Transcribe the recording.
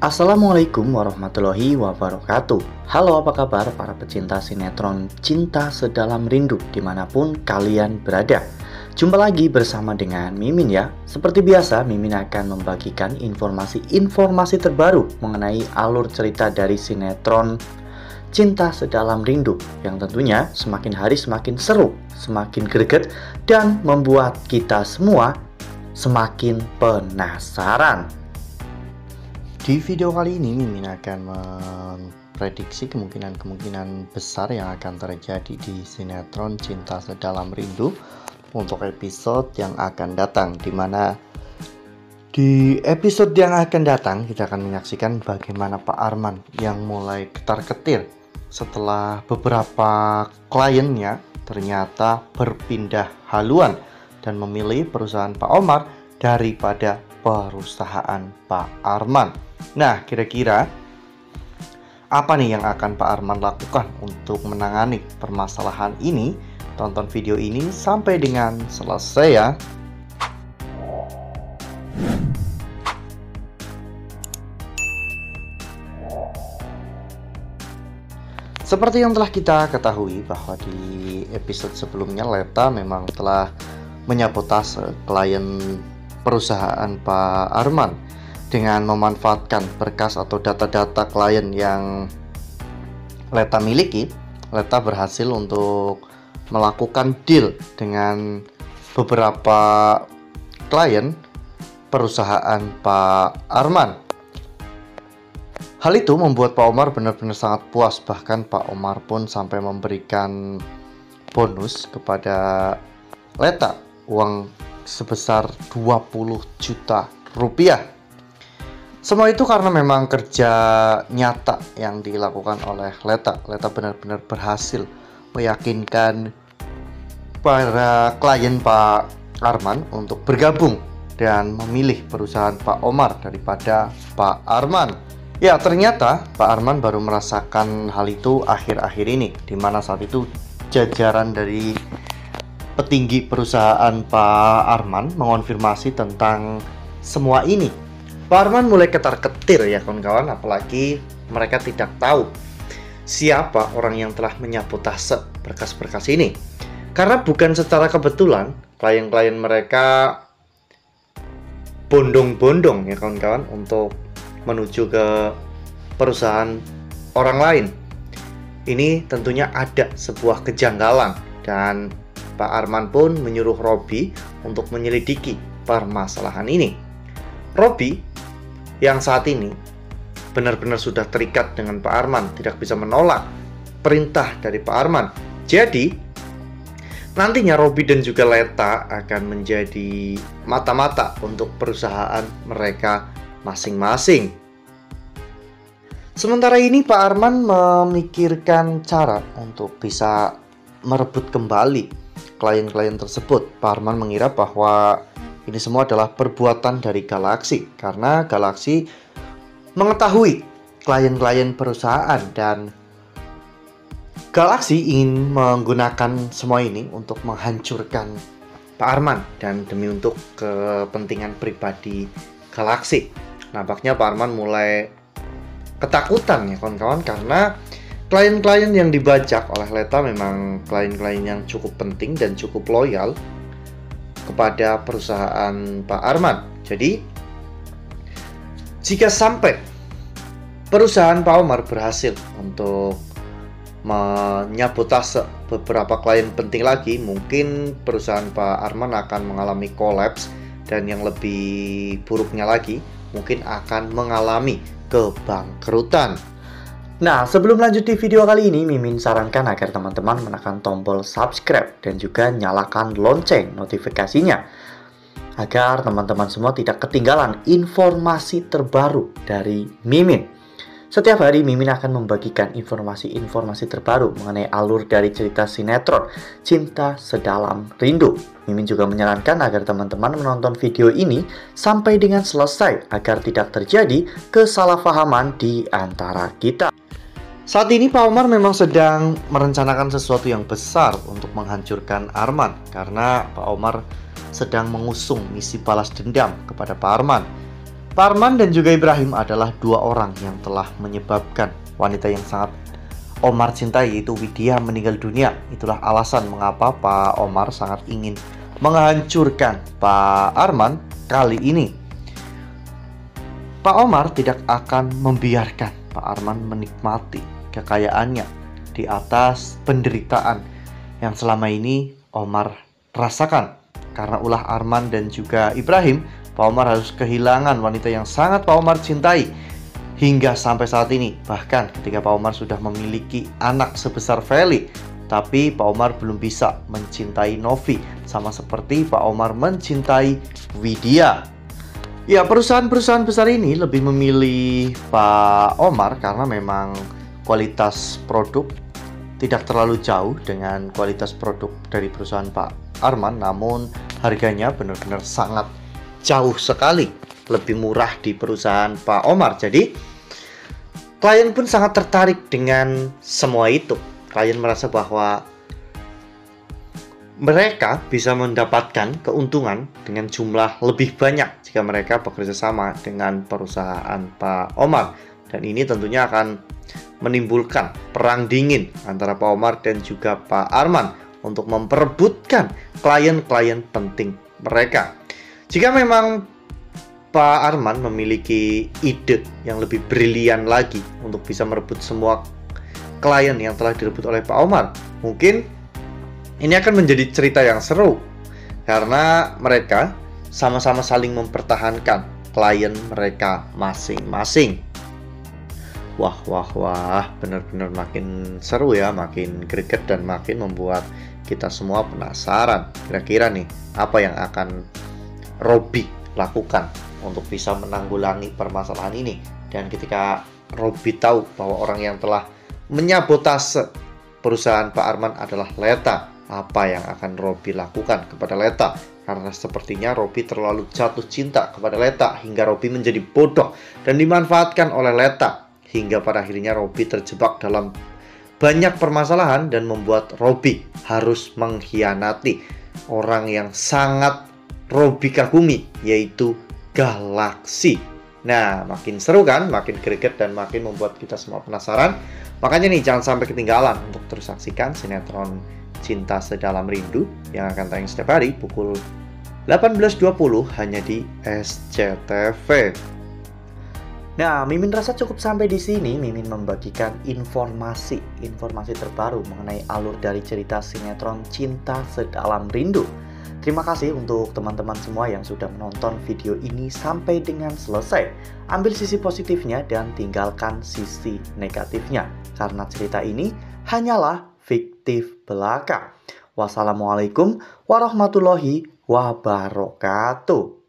Assalamualaikum warahmatullahi wabarakatuh. Halo, apa kabar para pecinta sinetron Cinta Sedalam Rindu dimanapun kalian berada. Jumpa lagi bersama dengan Mimin ya. Seperti biasa, Mimin akan membagikan informasi terbaru mengenai alur cerita dari sinetron Cinta Sedalam Rindu, yang tentunya semakin hari semakin seru, semakin greget, dan membuat kita semua semakin penasaran. Di video kali ini Mimin akan memprediksi kemungkinan besar yang akan terjadi di sinetron Cinta Sedalam Rindu untuk episode yang akan datang, dimana di episode yang akan datang kita akan menyaksikan bagaimana Pak Arman yang mulai ketar-ketir setelah beberapa kliennya ternyata berpindah haluan dan memilih perusahaan Pak Omar daripada perusahaan Pak Arman. Nah, kira-kira apa nih yang akan Pak Arman lakukan untuk menangani permasalahan ini? Tonton video ini sampai dengan selesai ya. Seperti yang telah kita ketahui bahwa di episode sebelumnya Leta memang telah menyabotase klien perusahaan Pak Arman dengan memanfaatkan berkas atau data-data klien yang Leta miliki. Leta berhasil untuk melakukan deal dengan beberapa klien perusahaan Pak Arman. Hal itu membuat Pak Omar benar-benar sangat puas, bahkan Pak Omar pun sampai memberikan bonus kepada Leta, uang sebesar 20 juta rupiah. Semua itu karena memang kerja nyata yang dilakukan oleh Leta. Leta benar-benar berhasil meyakinkan para klien Pak Arman untuk bergabung dan memilih perusahaan Pak Omar daripada Pak Arman. Ya, ternyata Pak Arman baru merasakan hal itu akhir-akhir ini, di mana saat itu jajaran dari petinggi perusahaan Pak Arman mengonfirmasi tentang semua ini. Pak Arman mulai ketar-ketir ya kawan-kawan, apalagi mereka tidak tahu siapa orang yang telah menyabotase berkas-berkas ini. Karena bukan secara kebetulan klien-klien mereka bondong-bondong ya kawan-kawan untuk menuju ke perusahaan orang lain. Ini tentunya ada sebuah kejanggalan dan Pak Arman pun menyuruh Robby untuk menyelidiki permasalahan ini. Robby yang saat ini benar-benar sudah terikat dengan Pak Arman, tidak bisa menolak perintah dari Pak Arman. Jadi nantinya Robby dan juga Leta akan menjadi mata-mata untuk perusahaan mereka masing-masing. Sementara ini Pak Arman memikirkan cara untuk bisa merebut kembali klien-klien tersebut. Pak Arman mengira bahwa ini semua adalah perbuatan dari Galaxy, karena Galaxy mengetahui klien-klien perusahaan dan Galaxy ingin menggunakan semua ini untuk menghancurkan Pak Arman dan demi untuk kepentingan pribadi Galaxy. Nampaknya Pak Arman mulai ketakutan ya kawan-kawan, karena klien-klien yang dibajak oleh Leta memang klien-klien yang cukup penting dan cukup loyal kepada perusahaan Pak Arman. Jadi jika sampai perusahaan Pak Omar berhasil untuk menyabotase beberapa klien penting lagi, mungkin perusahaan Pak Arman akan mengalami kolaps, dan yang lebih buruknya lagi mungkin akan mengalami kebangkrutan. Nah, sebelum lanjut di video kali ini, Mimin sarankan agar teman-teman menekan tombol subscribe dan juga nyalakan lonceng notifikasinya, agar teman-teman semua tidak ketinggalan informasi terbaru dari Mimin. Setiap hari Mimin akan membagikan informasi-informasi terbaru mengenai alur dari cerita sinetron Cinta Sedalam Rindu. Mimin juga menyarankan agar teman-teman menonton video ini sampai dengan selesai agar tidak terjadi kesalahpahaman di antara kita. Saat ini Pak Omar memang sedang merencanakan sesuatu yang besar untuk menghancurkan Arman, karena Pak Omar sedang mengusung misi balas dendam kepada Pak Arman. Pak Arman dan juga Ibrahim adalah dua orang yang telah menyebabkan wanita yang sangat Omar cintai, yaitu Widya, meninggal dunia. Itulah alasan mengapa Pak Omar sangat ingin menghancurkan Pak Arman kali ini. Pak Omar tidak akan membiarkan Pak Arman menikmati kekayaannya di atas penderitaan yang selama ini Omar rasakan. Karena ulah Arman dan juga Ibrahim, Pak Omar harus kehilangan wanita yang sangat Pak Omar cintai hingga sampai saat ini. Bahkan ketika Pak Omar sudah memiliki anak sebesar Feli, tapi Pak Omar belum bisa mencintai Novi, sama seperti Pak Omar mencintai Widya. Ya, perusahaan-perusahaan besar ini lebih memilih Pak Omar karena memang kualitas produk tidak terlalu jauh dengan kualitas produk dari perusahaan Pak Arman, namun harganya benar-benar sangat jauh sekali lebih murah di perusahaan Pak Omar. Jadi klien pun sangat tertarik dengan semua itu. Klien merasa bahwa mereka bisa mendapatkan keuntungan dengan jumlah lebih banyak jika mereka bekerja sama dengan perusahaan Pak Omar. Dan ini tentunya akan menimbulkan perang dingin antara Pak Omar dan juga Pak Arman untuk memperebutkan klien-klien penting mereka. Jika memang Pak Arman memiliki ide yang lebih brilian lagi untuk bisa merebut semua klien yang telah direbut oleh Pak Omar, mungkin ini akan menjadi cerita yang seru karena mereka sama-sama saling mempertahankan klien mereka masing-masing. Wah, benar-benar makin seru ya, makin greget dan makin membuat kita semua penasaran. Kira-kira nih, apa yang akan Robby lakukan untuk bisa menanggulangi permasalahan ini? Dan ketika Robby tahu bahwa orang yang telah menyabotase perusahaan Pak Arman adalah Leta, apa yang akan Robby lakukan kepada Leta? Karena sepertinya Robby terlalu jatuh cinta kepada Leta hingga Robby menjadi bodoh dan dimanfaatkan oleh Leta, hingga pada akhirnya Robby terjebak dalam banyak permasalahan dan membuat Robby harus mengkhianati orang yang sangat Robby kagumi, yaitu Galaxy. Nah, makin seru kan, makin greget dan makin membuat kita semua penasaran. Makanya nih, jangan sampai ketinggalan untuk terus saksikan sinetron Cinta Sedalam Rindu yang akan tayang setiap hari pukul 18.20 hanya di SCTV. Nah, Mimin rasa cukup sampai di sini. Mimin membagikan informasi terbaru mengenai alur dari cerita sinetron Cinta Sedalam Rindu. Terima kasih untuk teman-teman semua yang sudah menonton video ini sampai dengan selesai. Ambil sisi positifnya dan tinggalkan sisi negatifnya, karena cerita ini hanyalah fiktif belaka. Wassalamualaikum warahmatullahi wabarakatuh.